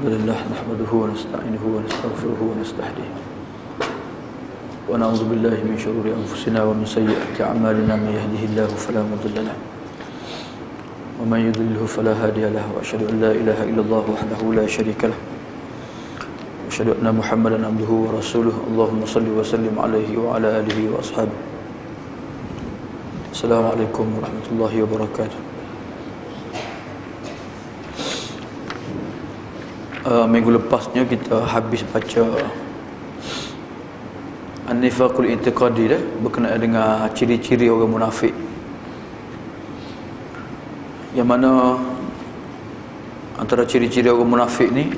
لله نحمده ونستعينه ونستغفره ونستهديه ونعوذ بالله من شرور أنفسنا ومن سيئات أعمالنا من يهده الله فلا مضل له ومن يضلله فلا هادي له وأشهد أن لا إله إلا الله وحده لا شريك له وأشهد أن محمدا عبده ورسوله اللهم صل وسلم عليه وعلى آله وأصحابه. السلام عليكم ورحمة الله وبركاته. Minggu lepasnya kita habis baca An-Nifaqul I'tiqadi berkenaan dengan ciri-ciri orang munafik, yang mana antara ciri-ciri orang munafik ni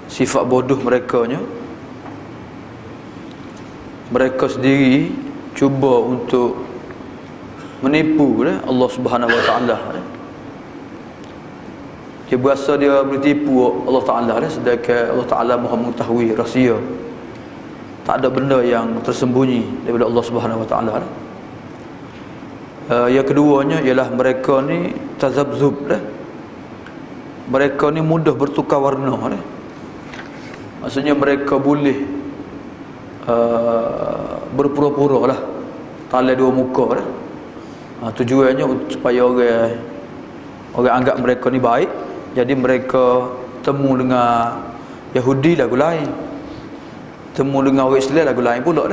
sifat bodoh mereka sendiri cuba untuk menipu Allah Subhanahu Wa Taala. Dia berasa dia boleh tipu Allah Ta'ala, sedangkan Allah Ta'ala Maha mengetahui rahsia. Tak ada benda yang tersembunyi daripada Allah Subhanahu Wa Ta'ala. Yang keduanya ialah mereka ni tazabzub. Mereka ni mudah bertukar warna. Maksudnya mereka boleh berpura-pura tala dua muka. Tujuannya supaya orang anggap mereka ni baik. Jadi mereka temu dengan Yahudi lagu lain, temu dengan orang Islam lagu lain pula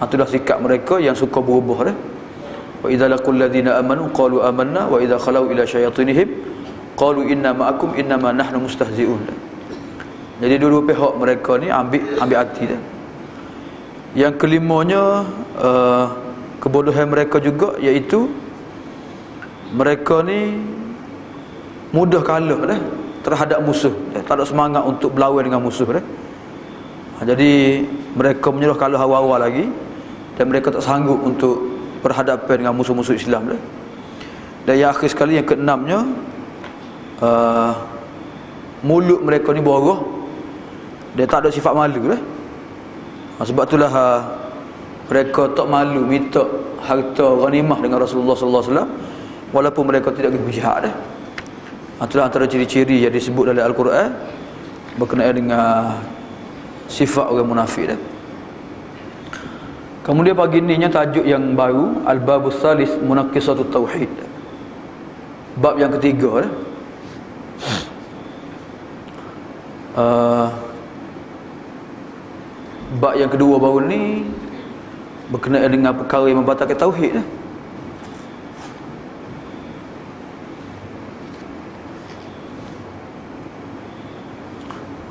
itulah sikap mereka yang suka berubah Wa idza laqul ladzina amanu qalu amanna wa idza khalau ila syayatinihim qalu inna ma'akum innama nahnu mustahzi'un. Jadi dua-dua pihak mereka ni ambil hati Yang kelimanya kebodohan mereka juga, iaitu mereka ni mudah kalah terhadap musuh, tak ada semangat untuk berlawan dengan musuh Jadi mereka menyerah kalah awal-awal lagi, dan mereka tak sanggup untuk berhadapan dengan musuh-musuh Islam Dan yang akhir sekali, yang keenamnya, mulut mereka ni boroh, dia tak ada sifat malu Sebab itulah mereka tak malu minta harta ghanimah dengan Rasulullah sallallahu alaihi wasallam walaupun mereka tidak pergi berjihad Itulah antara ciri-ciri yang disebut dalam Al-Quran berkenaan dengan sifat orang munafik Kemudian pagi ni tajuk yang baru, Al-Babus Salis Munaqqisatut Tauhid, bab yang ketiga bab yang kedua baru ni berkenaan dengan perkara yang membatalkan tauhid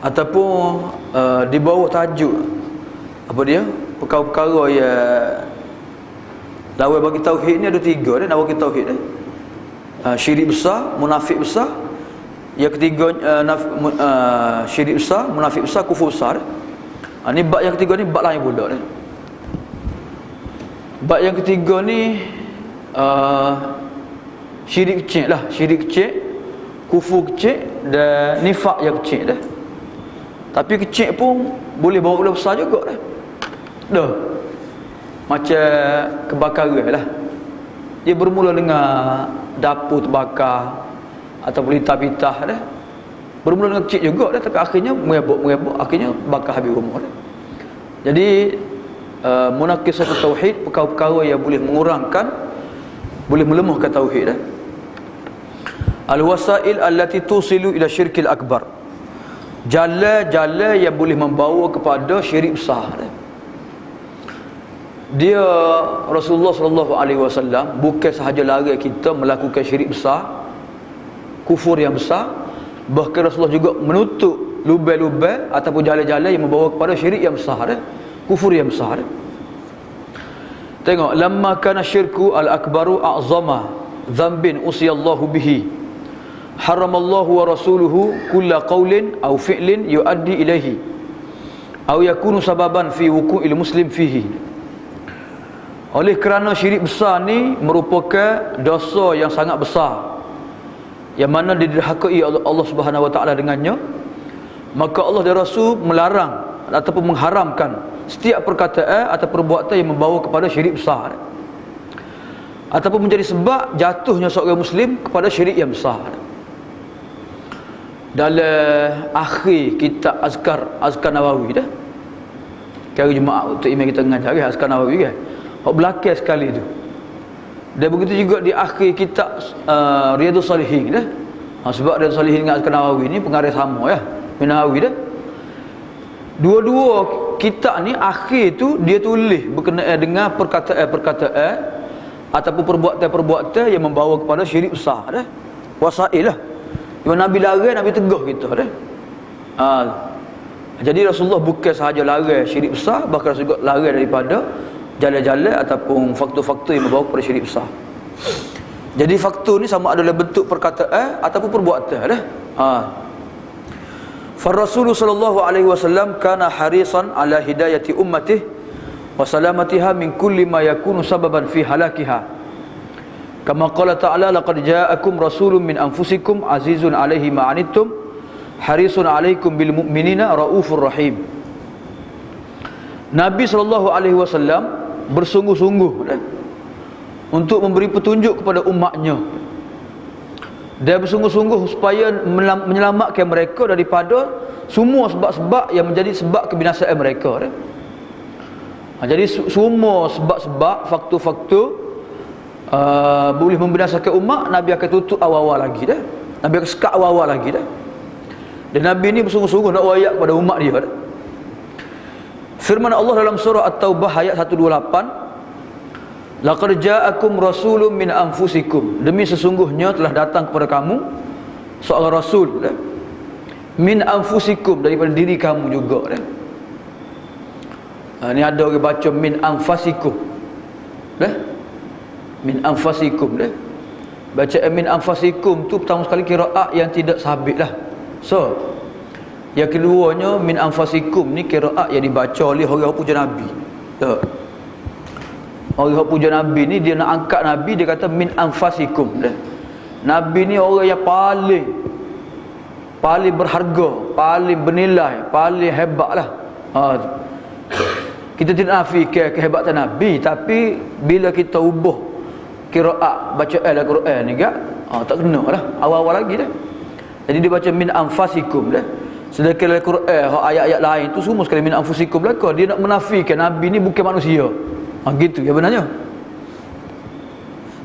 Ataupun di bawah tajuk apa dia, perkara-perkara yang lawan bagi tauhid ni ada tiga lawan bagi tauhid syirik besar, munafik besar. Yang ketiga syirik besar, munafik besar, kufur besar. Ni bab yang ketiga ni bab lain pula Bab yang ketiga ni syirik kecil syirik kecil, kufur kecil dan nifak yang kecil Tapi kecil pun boleh bawa pula besar juga Macam kebakaran Dia bermula dengan dapur terbakar ataupun litah-pitah Bermula dengan kecil juga tapi akhirnya merebak, akhirnya bakar habis rumah Jadi munaqqisatut tauhid, perkara-perkara yang boleh mengurangkan, boleh melemahkan tauhid Al-wasail allati tusilu ila syirkil akbar, jalan-jalan yang boleh membawa kepada syirik besar Dia Rasulullah sallallahu alaihi wasallam bukan sahaja larang kita melakukan syirik besar, kufur yang besar, bahkan Rasulullah juga menutup lubang-lubang ataupun jalan-jalan yang membawa kepada syirik yang besar kufur yang besar Tengok, lamma kana syirku al-akbaru a'zama dhanbin usiyallahu bihi haramallahu wa rasuluhu kulla qawlin aw fi'lin yuaddi ilaihi aw yakunu sababan fi wuqu'il muslim fihi. Oleh kerana syirik besar ni merupakan dosa yang sangat besar, yang mana diderhakai Allah Subhanahu Wa Taala dengannya, maka Allah dan Rasul melarang ataupun mengharamkan setiap perkataan atau perbuatan yang membawa kepada syirik besar ataupun menjadi sebab jatuhnya seorang muslim kepada syirik yang besar. dalam akhir kitab Azkar Nawawi dah. Kali Jumaat untuk imam kita mengajar Azkar Nawawi kan. Hak belakang sekali tu. Dan begitu juga di akhir kitab Riyadhus Shalihin dah. Sebab Riyadhus Shalihin dengan Azkar Nawawi ni pengarah sama ya. Nawawi dah. Dua-dua kitab ni akhir tu dia tulis berkenaan dengan perkataan ataupun perbuatan-perbuatan yang membawa kepada syirik besar dah. Wasail lah. Yang Nabi larang, Nabi tegah kita dah. Jadi Rasulullah bukan sahaja larang syirik besar, bahkan juga larang daripada jalan-jalan ataupun faktor-faktor yang membawa kepada syirik besar. Jadi faktor ni sama ada dalam bentuk perkataan ataupun perbuatan dah. Rasulullah sallallahu alaihi wasallam kana harisan ala hidayati ummatihi wa salamatiha min kulli ma yakunu sababan fi halakiha. Kama qala ta'ala laqad ja'akum rasulun min anfusikum azizun 'alaihi ma 'anittum harisun 'alaikum bil mu'minina raufur rahim. Nabi sallallahu alaihi wasallam bersungguh-sungguh untuk memberi petunjuk kepada umatnya. Dia bersungguh-sungguh supaya menyelamatkan mereka daripada semua sebab-sebab yang menjadi sebab kebinasaan mereka. Jadi semua sebab-sebab, faktor-faktor boleh membinasakan umat, Nabi akan tutup awal-awal lagi dah. Nabi akan sekat awal-awal lagi dah. Dan Nabi ni bersungguh-sungguh nak wayak kepada umat dia dah. Firman Allah dalam surah At-Taubah ayat 128, laqad ja'akum rasulun min anfusikum, demi sesungguhnya telah datang kepada kamu seorang rasul dah. Min anfusikum, daripada diri kamu juga dah. Ni ada orang baca min anfasikum dah. Min anfasikum dah. Baca min anfasikum tu pertama sekali qiraat yang tidak sabit lah. So yang keduanya min anfasikum ni qiraat yang dibaca oleh orang puja Nabi. Orang puja Nabi ni dia nak angkat Nabi, dia kata min anfasikum dah. Nabi ni orang yang paling berharga, paling bernilai, paling hebat lah. Kita tidak nafikan kehebatan Nabi, tapi bila kita ubah qiraat bacaan Al-Quran ni tak kena lah, awal-awal lagi dah. Jadi dia baca min anfasikum dah. Sedangkan Al-Quran ayat-ayat lain tu semua sekali min anfusikum belaka. Dia nak menafikan Nabi ni bukan manusia. Gitu ya benarnya.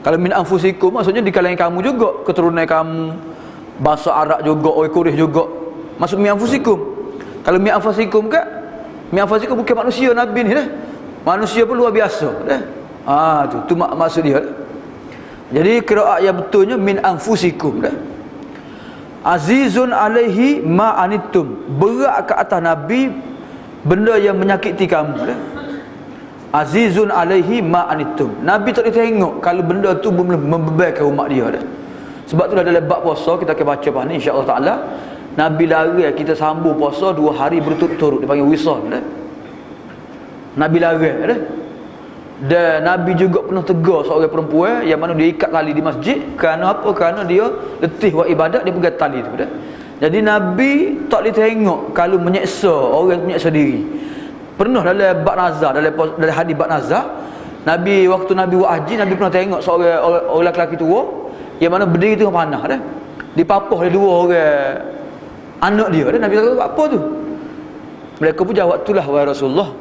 Kalau min anfusikum maksudnya di kalangan kamu juga, keturunan kamu, bahasa Arab juga, orang Quraisy juga. Masuk min anfusikum. Kalau min anfusikum min anfusikum bukan manusia Nabi ni dah. Manusia pun luar biasa dah. Tu maksud dia dah. Jadi qiraat yang betulnya min anfusikum dah. Azizun alaihi ma anittum, berat ke atas Nabi benda yang menyakiti kamu dah. Azizun alaihi ma anittum, Nabi tak ditengok kalau benda tu membebankan umat dia dah. Sebab tu dalam bab puasa kita akan baca pada ni insya-Allah taala, Nabi larang kita sambung puasa 2 hari berturut-turut, dipanggil wisal dah. Nabi larang dah. Dan Nabi juga pernah tegur seorang perempuan yang mana dia ikat tali di masjid. Kerana apa? Kerana dia letih buat ibadat, dia pegang tali tu dah. Jadi Nabi tak boleh tengok kalau menyeksa orang, menyeksa diri. Pernah dalam bab nazar, dalam hadis bab nazar, Nabi waktu Nabi buat haji, Nabi pernah tengok seorang orang lelaki tua yang mana berdiri tengah panah dah. Dipapah oleh 2 orang anak dia dah. Nabi kata apa tu? Mereka pun jawab, itulah wahai Rasulullah,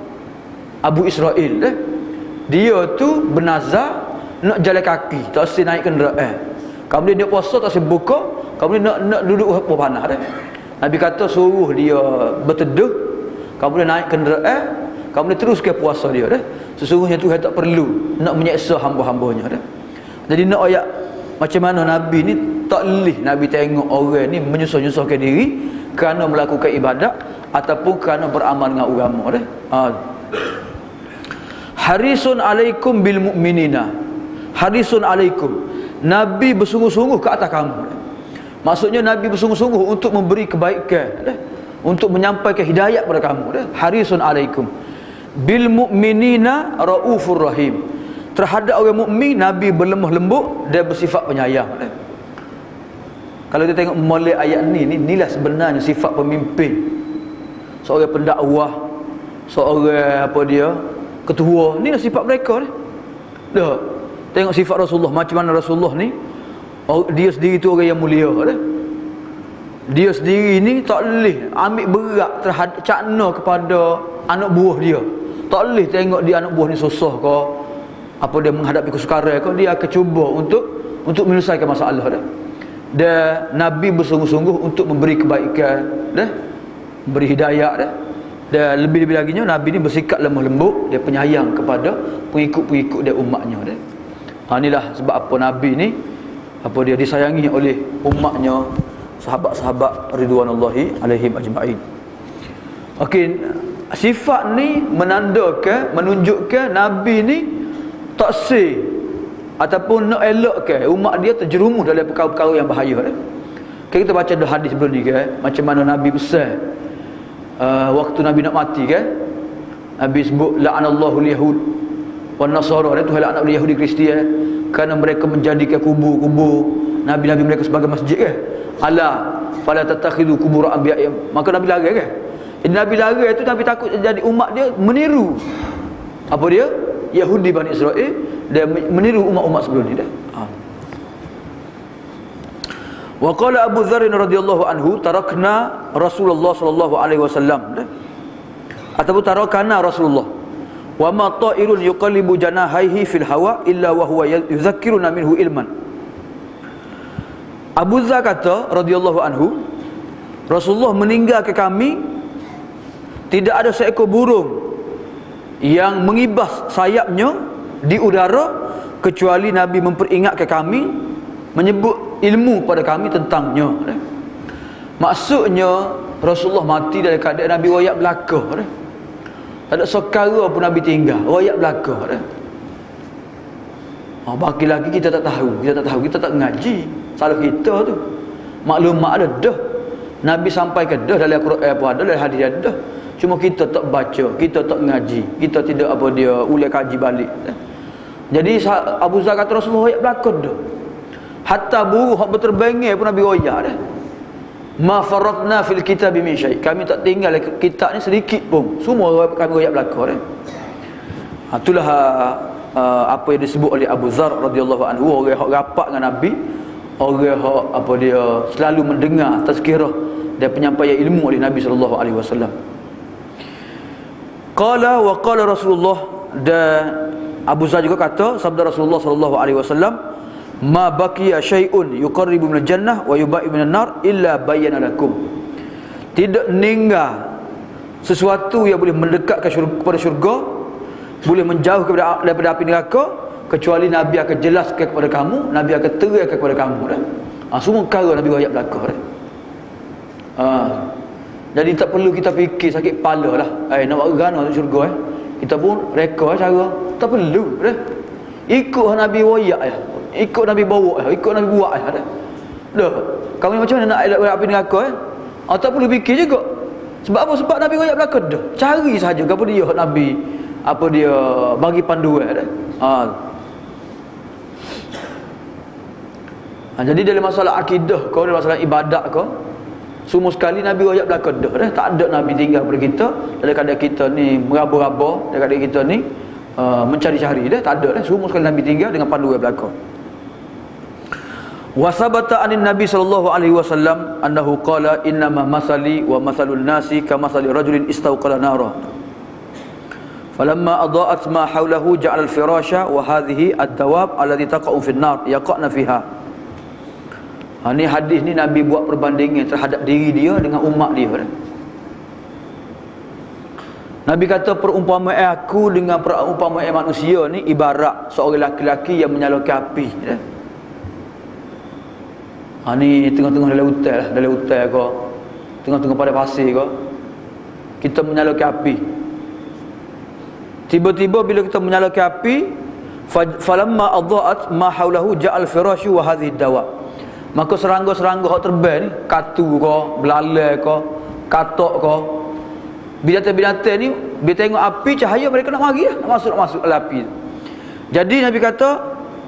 Abu Israel dah. Dia tu bernazar nak jalan kaki, tak usah naik kenderaan. Kemudian dia puasa tak usah buka, kemudian nak duduk apa panah dah. Nabi kata suruh dia berteduh, kemudian naik kenderaan, kemudian terus ke puasa dia dah. Sesungguhnya Tuhan tak perlu nak menyeksa hamba-hambanya dah. Jadi nak ayat macam mana Nabi ni tak leh Nabi tengok orang ni menyusah-nyusahkan diri kerana melakukan ibadat ataupun kerana beramal dengan agama dah. Harisun alaikum bil mu'minina. Harisun alaikum, Nabi bersungguh-sungguh ke atas kamu. Maksudnya Nabi bersungguh-sungguh untuk memberi kebaikan, untuk menyampaikan hidayat kepada kamu. Harisun alaikum bil mu'minina raufur rahim. Terhadap orang mukmin Nabi berlemah lembut dan bersifat penyayang. Kalau kita tengok mulai ayat ni inilah sebenarnya sifat pemimpin, seorang pendakwah, seorang ketua, ni lah sifat mereka dah. Tengok sifat Rasulullah, macam mana Rasulullah ni dia sendiri tu orang yang mulia dah. dia sendiri ni tak boleh ambil berat terhadap cakna kepada anak buah dia. Tak boleh tengok dia anak buah ni susah ke, apa dia menghadapi kesukaran ke, dia akan cuba untuk menyelesaikan masalah dia. Dan Nabi bersungguh-sungguh untuk memberi kebaikan dah, beri hidayah dah. Dan lebih-lebih lagi Nabi ni bersikap lemah lembut, dia penyayang kepada pengikut-pengikut dia, umatnya dah. Inilah sebab apa Nabi ni dia disayangi oleh umatnya, sahabat-sahabat ridwanullahi alaihim ajma'in. Okey, sifat ni menunjukkan Nabi ni tak ataupun nak elakkan umat dia terjerumus dalam perkara-perkara yang bahaya dah. Kita baca dah hadis sebelum ni macam mana Nabi besar waktu Nabi nak mati Nabi sebut la'anallahu al-yahud wan nasara, Tuhan laknat Yahudi Kristian kerana mereka menjadikan kubur-kubur nabi-nabi mereka sebagai masjid ala fala tatakhidu kubur anbiya, maka Nabi larang Jadi Nabi larang itu Nabi takut jadi umat dia meniru Yahudi Bani Israel dan meniru umat-umat sebelum ni dah. Wa qala Abu Dzar radhiyallahu anhu tarakna Rasulullah sallallahu alaihi wasallam ataupun tarakana Rasulullah wa ma ta'irun yuqallibu janahaihi fil hawa illa wa huwa yuzakkiruna minhu ilman. Abu Dzar kata radhiyallahu anhu, Rasulullah meninggalkan kami, tidak ada seekor burung yang mengibas sayapnya di udara kecuali Nabi memperingatkan kami, menyebut ilmu pada kami tentangnya. Maksudnya Rasulullah mati dalam keadaan Nabi royak belaka. Tak ada sekara pun Nabi tinggal, royak belaka. Baki lagi kita tak tahu, kita tak ngaji. Salah kita tu. Maklumat ada dah. Nabi sampaikan dah dalam Quran pun ada, dalam hadis ada. Cuma kita tak baca, kita tak ngaji, kita tidak ulai kaji balik. Jadi Abu Dzar kata Rasulullah royak belaka dah. Hatta buruh hak berterbangan pun Nabi royak dah. Ma faratna fil kitab min syai. Kami tak tinggal kitab ni sedikit pun. Semua kami royak belaka dah. Itulah apa yang disebut oleh Abu Dzar radhiyallahu anhu, orang hak rapat dengan Nabi, orang hak dia selalu mendengar tazkirah dan penyampaian ilmu oleh Nabi sallallahu alaihi wasallam. Qala wa qala Rasulullah, dan Abu Dzar juga kata sabda Rasulullah sallallahu alaihi wasallam, ma baqiya syai'un yuqarribu minal jannah wa yubai'u minan nar illa bayyana lakum. Tidak meninggal sesuatu yang boleh mendekatkan kepada syurga, boleh menjauh daripada api neraka, kecuali Nabi akan jelaskan kepada kamu, Nabi akan terangkan kepada kamu dah. Semua perkara Nabi royak belaka dah. Jadi tak perlu kita fikir sakit kepala lah. Nak buat gana untuk syurga kita pun reka cara. Tak perlu dah. Ikut Nabi royak ikut Nabi bawa ikut Nabi buat dah. Dah. Kamu ni macam mana nak elak api neraka tak perlu fikir juga. Sebab apa? Sebab Nabi royak belaka dah. Cari saja apa dia Nabi dia bagi panduan dah. Jadi dalam masalah akidah kau, dalam masalah ibadat kau, semua sekali Nabi royak belaka dah. Tak ada Nabi tinggal pada kita dalam keadaan kita ni meraba-raba, dalam keadaan kita ni mencari-cari dah. Tak ada dah. Semua sekali Nabi tinggal dengan panduan belaka. Wa sabata anin Nabi sallallahu alaihi wasallam annahu qala innama masali wa masalul nasi kamathali rajulin istawqala nara falamma adaa'at ma hawlahu ja'ala al-firasha wa hadhihi ad-dawab allati taqa'u fi an-nar yaqa'na fiha. Ni hadis ni Nabi buat perbandingan terhadap diri dia dengan umat dia. Nabi kata perumpamaan aku dengan perumpamaan manusia ni ibarat seorang lelaki yang menyalakan api. Ni tengah-tengah dalam hutan ke, tengah-tengah pada pasir ke, kita menyalakan api. Tiba-tiba bila kita menyalakan api, falamma adha'at ma haulahu ja'al firashu wa hadhihi dawab. Maka serangga-serangga hak terbang ni, katu ke, belalai ke, katak ke, binatang-binatang ni bila tengok api, cahaya mereka nak mari nak masuk dalam api. Jadi Nabi kata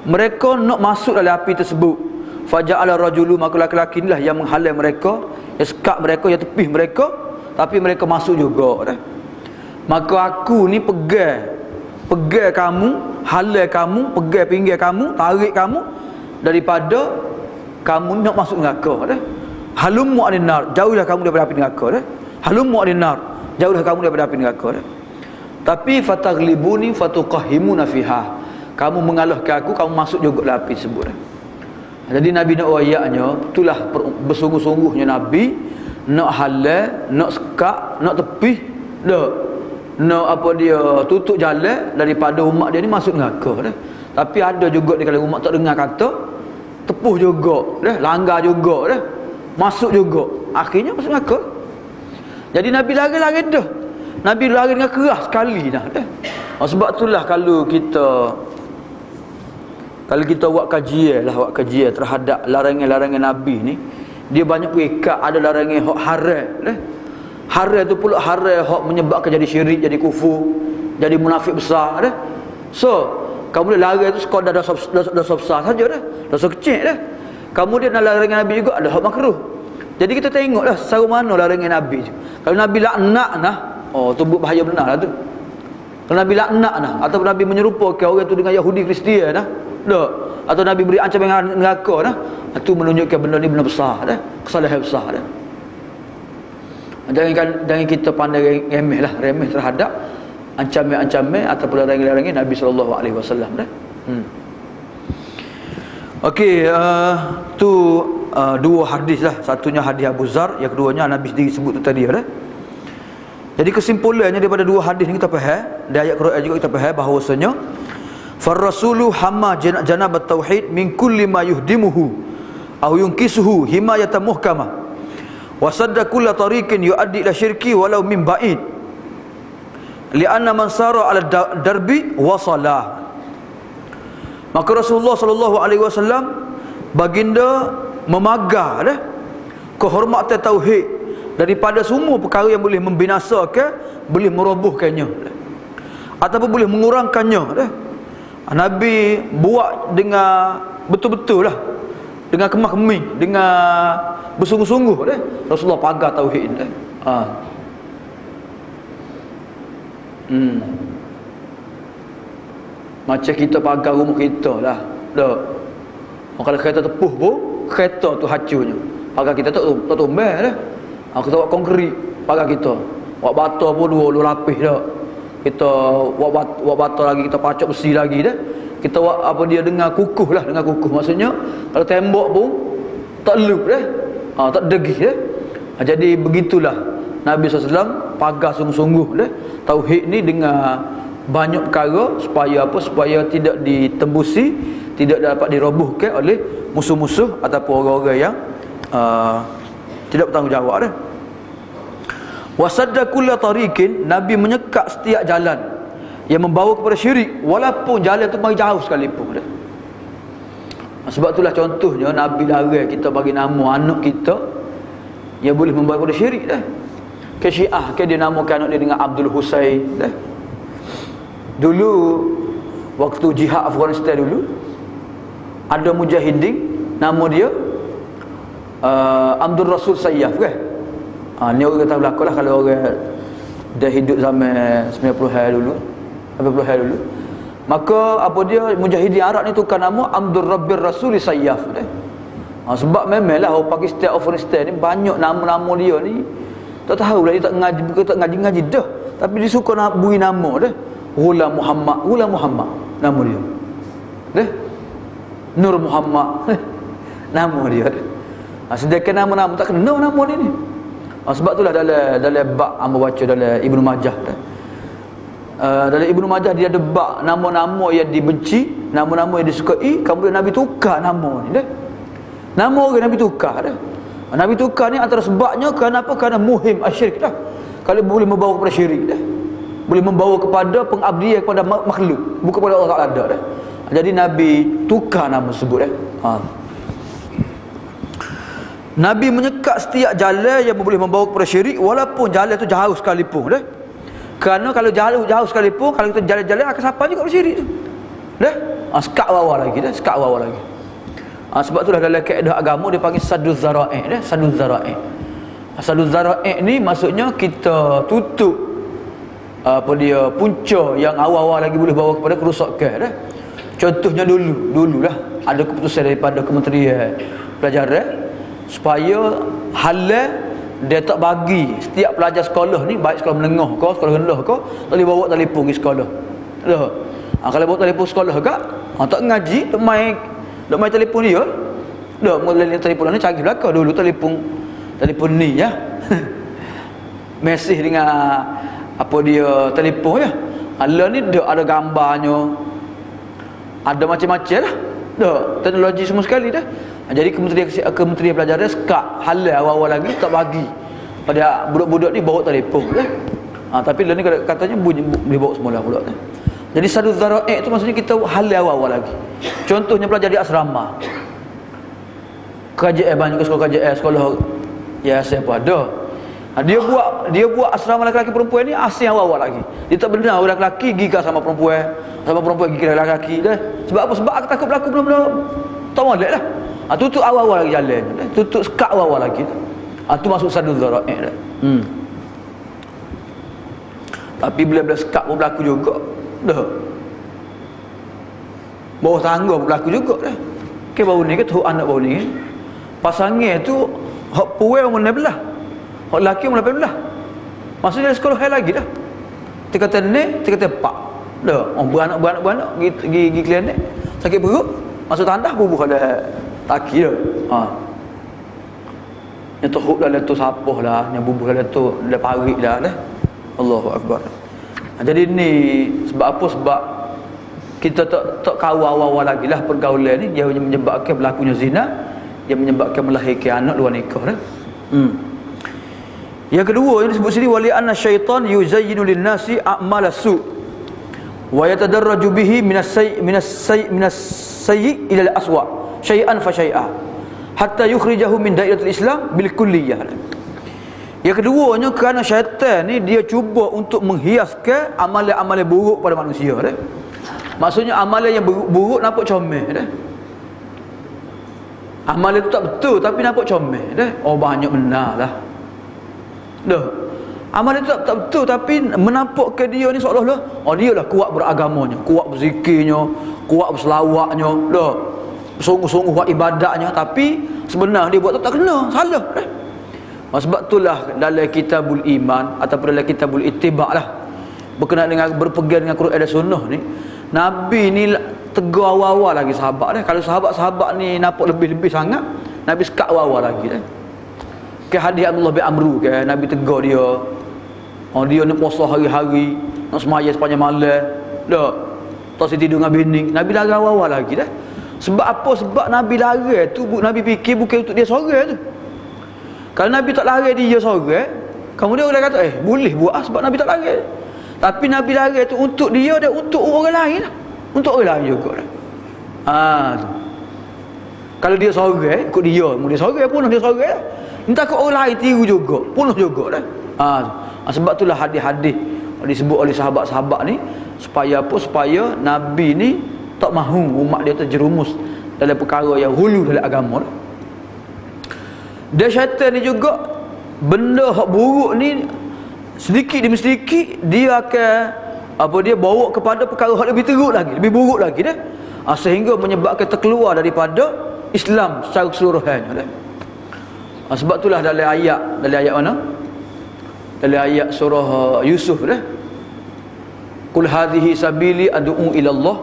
mereka nak masuk dalam api tersebut. Faja'ala rajulu, maka lelaki inilah yang menghalang mereka, yang sekat mereka, yang tepih mereka, tapi mereka masuk juga dah. Maka aku ni pegang kamu, halang kamu, pegang pinggir kamu, tarik kamu daripada kamu nak masuk neraka dah. halummu anin nar, jauhlah kamu daripada api neraka dah. Halummu anin nar, jauhlah kamu daripada api neraka dah. Tapi fataglibuni fatuqahhimuna fiha, kamu mengalahkan aku, kamu masuk juga dalam api tersebut dah. Jadi Nabi nak ayatnya, itulah bersungguh-sungguhnya Nabi nak halal, nak sekak, nak tepih dak, nak apa dia tutup jalan daripada umat dia ni masuk neraka dah. Tapi ada juga di kalangan umat tak dengar kata, tepuh juga dah, langgar juga dah, masuk juga, akhirnya masuk neraka. Jadi Nabi lari-lari dah, Nabi lari dengan keras sekali dah. Sebab itulah kalau kita buat kajian terhadap larangan-larangan Nabi ni, dia banyak ikat. Ada larangan hak haram dah. Haram tu pula haram hak menyebabkan jadi syirik, jadi kufur, jadi munafik besar dah. So kamu dia lari tu sekadar dosa besar saja dah, dosa kecil dah. Kemudian dalam larangan Nabi juga ada hak makruh. Jadi kita tengoklah secara mana larangan Nabi tu. Kalau Nabi laknat nah, tu bahaya benar lah tu. Kalau Nabi laknat nah, atau Nabi menyerupakan orang tu dengan Yahudi Kristian dah, tak, atau Nabi beri ancaman neraka dah, itu menunjukkan benda ni benda besar dah, kesalahan besar dah. Jangan kita pandai remeh terhadap ancaman-ancaman ataupun larangan-larangan Nabi SAW dah. Okey, tu dua hadis lah. Satunya hadis Abu Zar, yang keduanya Nabi sendiri sebut tu tadi dah. Jadi kesimpulannya daripada dua hadis ni kita faham, dari ayat Quran juga kita faham bahawasanya farrasulu hamma janabat tauhid min kulli ma yuhdimuhu aw yunkisuhu himayatan muhkamah wa sadda kulla tariqin yuaddi ila syirki walau min ba'id li'anna man sara ala darbi wasala. Maka Rasulullah sallallahu alaihi wasallam baginda memagar dah kehormatan tauhid daripada semua perkara yang boleh membinasakan, boleh merobohkannya ataupun boleh mengurangkannya dah. Nabi buat dengan betul-betul lah, dengan kemah kemih, dengan bersungguh-sungguh dah. Rasulullah pagar tauhid dah. Macam kita pagar rumah kita lah, dah. Kalau kereta tepuh pun, kereta tu hancurnya. Pagar kita tak tumbang dah. Kita buat konkrit pagar kita, buat bata pun dua lapis dah. Kita buat bata lagi, kita pacak besi lagi dah. Kita buat apa dia dengan kukuh lah, dengan kukuh. Maksudnya kalau tembok pun tak lep dah, tak degih dah. Jadi begitulah Nabi SAW pagar sungguh-sungguh dah tauhid ni dengan banyak perkara supaya apa, supaya tidak ditembusi, tidak dapat dirobohkan oleh musuh-musuh ataupun orang-orang yang tidak bertanggungjawab dah. Wasadda kulla tariqin, Nabi menyekat setiap jalan yang membawa kepada syirik, walaupun jalan tu mari jauh sekalipun dah. Sebab itulah contohnya Nabi larang kita bagi nama anak kita yang boleh membawa kepada syirik dah. Ke Syiah ke dia namakan anak dia dengan Abdul Husain dah. Dulu waktu jihad Afghanistan dulu ada mujahidin nama dia Abdul Rasul Sayyaf kan. Ni orang kata belakang lah, kalau orang dah hidup zaman 90-an dulu, 80-an dulu, maka apa dia mujahidin Arab ni tukar nama Abdul Rabbir Rasul Sayyaf dah. Sebab memanglah orang Pakistan, Afghanistan ni banyak nama-nama dia ni tak tahu lah, dia tak ngaji, bukan tak ngaji dah, tapi dia suka nak beri nama dah. Ghulam Muhammad nama dia dah. Nur Muhammad nama dia dah. Sedangkan nama-nama tak kena nama dia ni. Sebab itulah dalam bab hamba baca dalam Ibnu Majah dah. Dalam Ibnu Majah dia ada bab nama-nama yang dibenci, nama-nama yang disukai, kemudian Nabi tukar nama ni dah. Nama orang Nabi tukar dah. Nabi tukar ni antara sebabnya kerana apa? Kerana muhim asyirik dah. Kalau boleh membawa kepada syirik dah, boleh membawa kepada pengabdian kepada makhluk, bukan kepada Allah Taala dah. Jadi Nabi tukar nama tersebut dah. Nabi menyekat setiap jalan yang boleh membawa kepada syirik, walaupun jalan tu jauh sekalipun dah. Kerana kalau jauh sekalipun, kalau kita jalan-jalan akan sampai juga kepada syirik tu dah. Sekat bawah lagi dah, sekat bawah lagi. Sebab itulah dalam kaedah agama dia panggil saduz zara'i dah, saduz zara'i. Saduz zara'i ni maksudnya kita tutup apa dia punca yang awal-awal lagi boleh bawa kepada kerosakan dah. Contohnya dululah ada keputusan daripada Kementerian Pelajaran supaya halal dia tak bagi setiap pelajar sekolah ni, baik sekolah menengah ke sekolah rendah ke, tak boleh bawa telefon pergi sekolah. Dah. Kalau bawa telefon sekolah agak, tak ngaji, duk main telefon dia. Dah, mulai telefon ni canggih belaka. Dulu telefon ni ya. Mesej dengan apa dia telefon ya. Ala ni dah ada gambarnya. Ada macam-macam lah. Dah, teknologi semua sekali dah. Jadi Kementerian Pelajaran sekat halal awal-awal lagi tak bagi pada budak-budak ni bawa telefon dah. Tapi lah ni katanya boleh bawa semula pula dah. Jadi sadud dzara'i itu maksudnya kita halal awal-awal lagi. Contohnya pelajar di asrama. KJS banyak sekolah KJS, sekolah yayasan pun ada. Dia buat asrama lelaki perempuan ni asing awal-awal lagi. Dia tak benar orang lelaki pergi sama perempuan pergi ke lelaki dah. Sebab apa? Sebab aku takut berlaku benda-benda tak molek lah. Tutup awal-awal lagi jalan. Tutup sekat awal-awal lagi. Tu masuk sadud dzara'i dah. Tapi bila-bila sekat pun berlaku juga. Dah. Bawah tangga pun berlaku juga dah. Ke baru ni ke tu anak baru ni. Pasangan tu hak puai umur 16. Hak lelaki umur 18. Maksudnya sekolah hal lagi dah. Dia kata ni, dia kata pak. Dah, beranak pergi klinik. Sakit perut, masuk tandas bubuh ada taki dah. Yang teruk dah tu sapah lah, yang bubuh dah tu dah parik dah dah. Allahu akbar. Jadi ni sebab apa? Sebab kita tak kawal awal-awal lagi lah pergaulan ni, dia menyebabkan berlakunya zina, dia menyebabkan melahirkan anak luar nikah dah. Yang kedua yang disebut sini, wali anna syaitan yuzayyinu lin-nasi a'mal as-su' wa yatadarraju bihi minas sayyi ila al-aswa' syai'an fa syai'a hatta yukhrijahu min dairatil Islam bil kulliyah. Yang keduanya kerana syaitan ni dia cuba untuk menghiaskan amalan-amalan buruk pada manusia dah. Maksudnya amalan yang buruk nampak comel dah. Amalan tu tak betul tapi nampak comel dah. Oh banyak benar lah. Dah. Amalan tu tak betul tapi menampakkan dia ni seolah-olah dia lah kuat beragamanya, kuat berzikirnya, kuat berselawatnya, dah. Sungguh-sungguh buat ibadatnya, tapi sebenarnya dia buat tak kena, salah dah. Sebab itulah dalam kitabul iman ataupun dalam kitabul ittiba' lah, berkenaan dengan berpegang dengan Quran dan Sunnah ni, Nabi ni tegur awal-awal lagi sahabat dah. Kalau sahabat-sahabat ni nampak lebih-lebih sangat, Nabi sekat awal-awal lagi dah. Ke hadis Abdullah bin Amru ke, Nabi tegur dia. Dia nak puasa hari-hari, nak semaya sepanjang malam, dah. Tak tidur dengan bini. Nabi larang awal-awal lagi dah. Sebab apa? Sebab Nabi larang tu, Nabi fikir bukan untuk dia seorang tu. Kalau Nabi tak larang dia seorang, kemudian orang kata boleh buat sebab Nabi tak larang. Tapi Nabi larang tu untuk dia dan untuk orang lain lah. Untuk orang lain juga lah. Tu. Kalau dia seorang, ikut dia, dia seorang, punuh dia seorang lah. Ni takut orang lain tiru juga, punuh juga lah. Sebab itulah hadis-hadis disebut oleh sahabat-sahabat ni, supaya apa? Supaya Nabi ni tak mahu umat dia terjerumus dalam perkara yang hulu dalam agama lah. Dan syaitan ni juga, benda hak buruk ni sedikit demi sedikit dia akan dia bawa kepada perkara hak lebih teruk lagi, lebih buruk lagi dah. Sehingga menyebabkan terkeluar daripada Islam secara keseluruhannya dah. Sebab itulah dalam ayat mana? Dalam ayat surah Yusuf dah. Qul hadhihi sabili ad'u ila Allah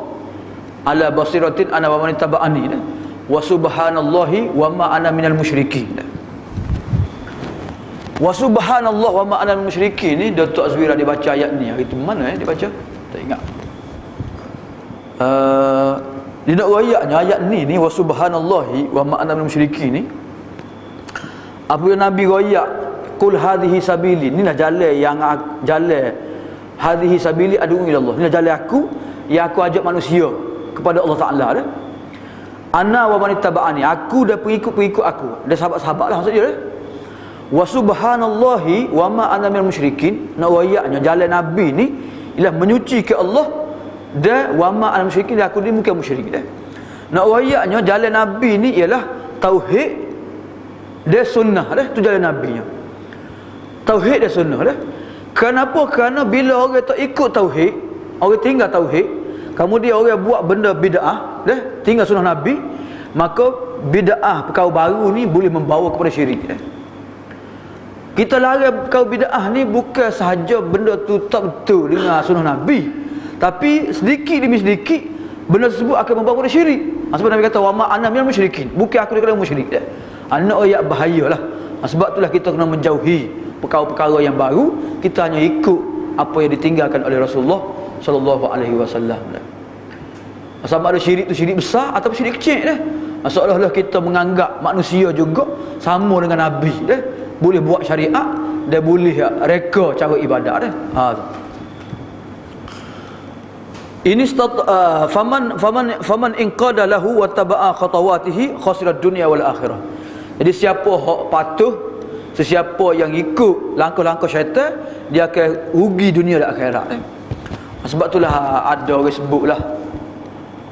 ala basiratin ana wa man ittaba'ani dah. Wa subhanallahi wa ma ana minal musyrikin dah. Wa subhanallah wa ma ana minal musyrikin ni Datuk Azwira dia baca ayat ni. Hari tu mana dia baca? Tak ingat. Dia nak ayatnya ayat ni wa subhanallahi wa ma ana minal musyrikin ni. Apabila Nabi royak qul hadhihi sabili, inilah jalan hadhihi sabili ad'u ila Allah, inilah jalan aku yang aku ajak manusia kepada Allah Taala dah. Ana wa man ittaba'ani, aku dan pengikut-pengikut aku, dan sahabat-sahabat lah maksud dia dah. Wa subhanallahi wa ma ana minal musyrikin, nak royaknya jalan Nabi ni ialah menyucikan Allah, dan wa ma ana musyrikin, aku ni bukan musyrik dah. Nak royaknya jalan Nabi ni ialah tauhid dan sunnah dah, tu jalan Nabi nya. Tauhid dan sunnah dah. Kenapa? Kerana bila orang tak ikut tauhid, orang tinggal tauhid, kemudian orang buat benda bid'ah dah, tinggal sunnah Nabi, maka bid'ah perkara baru ni boleh membawa kepada syirik. Kita larang perkara bid'ah ni bukan sahaja benda tu tak betul dengan sunnah Nabi, tapi sedikit demi sedikit benda tersebut akan membawa kepada syirik. Sebab Nabi kata wa ma ana minal musyrikin, bukan aku dikatakan musyrik. Anak ayat bahayalah. Sebab itulah kita kena menjauhi perkara-perkara yang baru. Kita hanya ikut apa yang ditinggalkan oleh Rasulullah sallallahu alaihi wasallam. Sama ada syirik tu syirik besar atau syirik kecil dah. Seolah-olah kita menganggap manusia juga sama dengan Nabi dah. Boleh buat syariat dan boleh reka cara ibadat dah. Ini faman inqada lahu wa taba'a khatawatihi khasira dunya wal akhirah. Jadi siapa hak patuh, sesiapa yang ikut langkah-langkah syaitan, dia akan rugi dunia dan akhirat. Sebab itulah ada orang sebutlah,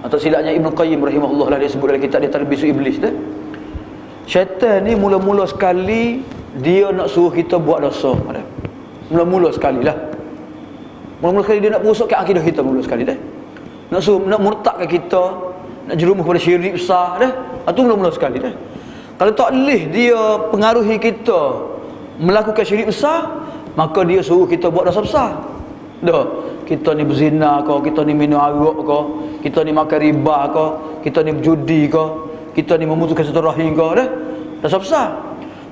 atau silapnya Ibn Qayyim rahimahullah lah, dia sebut dalam kitab dia Talbisu Iblis dah. Syaitan ni mula-mula sekali dia nak suruh kita buat dosa. Mula-mula sekali lah. Mula-mula sekali dia nak merosakkan akidah kita mula sekali dah. Nak suruh, nak murtadkan kita, nak jerumus pada syirik besar dah. Itu mula-mula sekali dah. Kalau tak boleh dia pengaruhi kita melakukan syirik besar, maka dia suruh kita buat dosa besar. Dah. Kita ni berzina ke, kita ni minum arak ke, kita ni makan riba ke, kita ni berjudi ke, kita ni memutuskan silaturahim ke, dah. Dosa besar.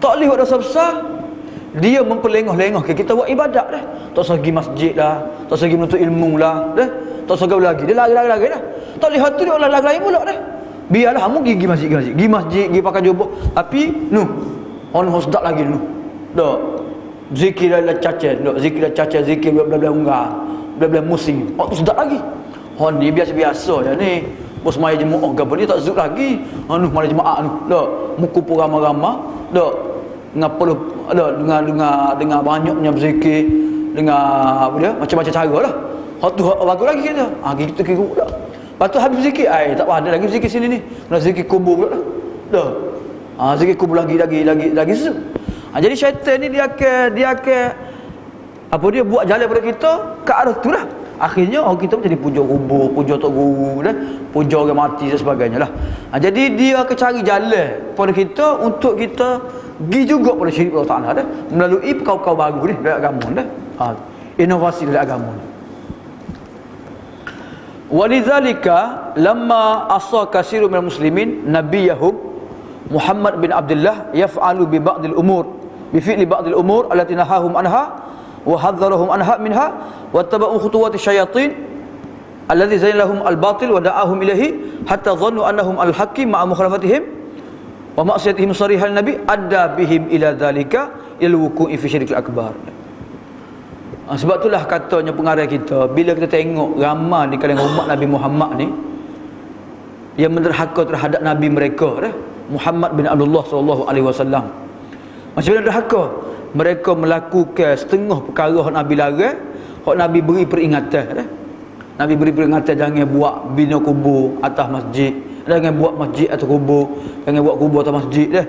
Tak boleh buat dosa besar, dia memperlengah-lengah ke kita buat ibadat dah. Tak usah pergi masjid dah, tak usah pergi menuntut ilmu lah, dah. Tak usah gaul lagi, dia lari-lari dah. Tak boleh hatu dia orang lain pula dah. Biarlah kamu pergi masjid, pergi masjid, pergi pakai jubah, tapi on sedap lagi dah. Zikir dah cacat, zikir dah cacat, zikir bla-bla unggal, bla-bla musim. Tu sedap lagi. Ni biasa-biasa je ni. Bos maya jemaah gapo dia tak zuk lagi. Mana jemaah dah. Muku pun ramai-ramai dah. Ngapa lu dengan banyaknya berzikir, dengan apa dia macam-macam cara lah. Tu bagus lagi kita. Kita kira pula. Lepas tu habis zikir, tak ada lagi zikir sini ni. Kena zikir kubur pula dah. Zikir kubur lagi zuk. Jadi syaitan ni dia akan apa dia buat jalan pada kita ke arah tu lah. Akhirnya kita menjadi puja kubur, puja tok guru dah, puja orang mati dan sebagainya lah. Jadi dia akan cari jalan pada kita untuk kita pergi juga pada syirik Allah Ta'ala dah, melalui perkara-perkara baru ni dalam agama dah. Inovasi dalam agama ni. Walidzalika lamma asa katsirun minal muslimin nabiyahum Muhammad bin Abdullah yaf'alu bi ba'dil umur bi fi'li ba'dil umur allati nahahum anha wa hadzarahum anha minha wa tabau khutuwati syayatin alladhi zayyana lahum al-batil wa da'ahum ilaihi hatta dhannu annahum al-haqqi ma'a mukhalafatihim wa ma'siyatihim sarihan nabi adda bihim ila dhalika ila wuqu'i fi syirkil akbar. Sebab itulah katanya pengarang kita, bila kita tengok ramai di kalangan umat Nabi Muhammad ni yang menderhaka terhadap nabi mereka dah, Muhammad bin Abdullah sallallahu alaihi wasallam. Macam mana derhaka? Mereka melakukan setengah perkara hak Nabi larang, hak Nabi beri peringatan dah. Nabi beri peringatan jangan buat bina kubur atas masjid, jangan buat masjid atas kubur, jangan buat kubur atas masjid dah.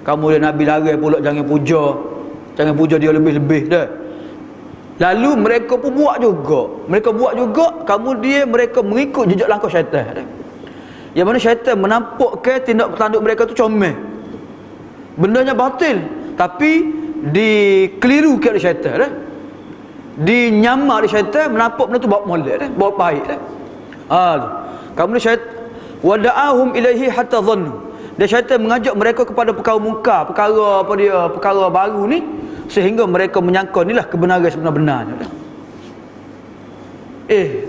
Kemudian Nabi larang pula jangan puja dia lebih-lebih dah. Lalu mereka pun buat juga. Kemudian mereka mengikut jejak langkah syaitan dah. Yang mana syaitan menampakkan tindak tanduk mereka tu comel. Bendanya batil, tapi dikelirukan oleh syaitan dah. Dinyamar oleh syaitan, menampak benda tu bawa molek dah, bawa baik dah. Kemudian syaitan wada'ahum ilaihi hatta dhannu. Dan syaitan mengajak mereka kepada perkara mungkar, perkara baru ni, sehingga mereka menyangka inilah kebenaran sebenar-benarnya.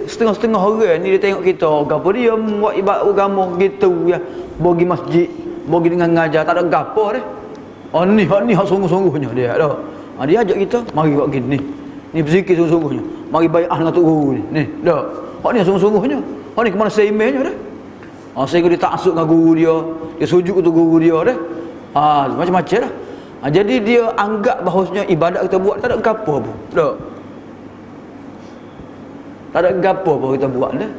Setengah-setengah orang ni dia tengok kita, gapo dia buat ibadat agama gitu ya, pergi masjid, pergi dengan ngajar, tak ada gapo dah. Ni hak sungguh-sungguhnya dia dah. Dia ajak kita, mari buat gini. Ni berzikir sungguh-sungguhnya. Mari bai'ah dengan tok guru ni. Ni dah. Hak ni sungguh-sungguhnya. Hak ni ke mana seimehnya dah. Sehingga dia taksub dengan guru dia sujud untuk guru dia dah. Macam-macam dah. Jadi dia anggap bahawasanya ibadat kita buat tak ada gapo pun. Tak. Tak ada gapo pun kita buat dah.